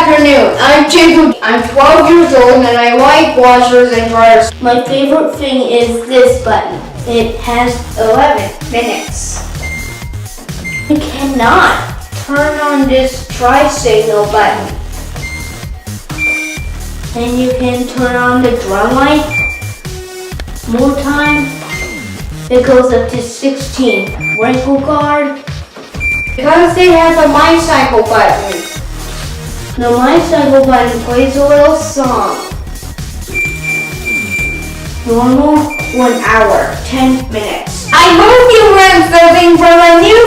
afternoon. I'm Jacob. I'm 12 years old and I like washers and dryers. My favorite thing is this button. It has 11 minutes. You cannot Turn on this try signal button. and you can turn on the drum light. More time. It goes up to 16. Wrinkle guard. Because it has a My Cycle button. The My Cycle button plays a little song. Normal 1 hour, 10 minutes. I hope you learned something from a new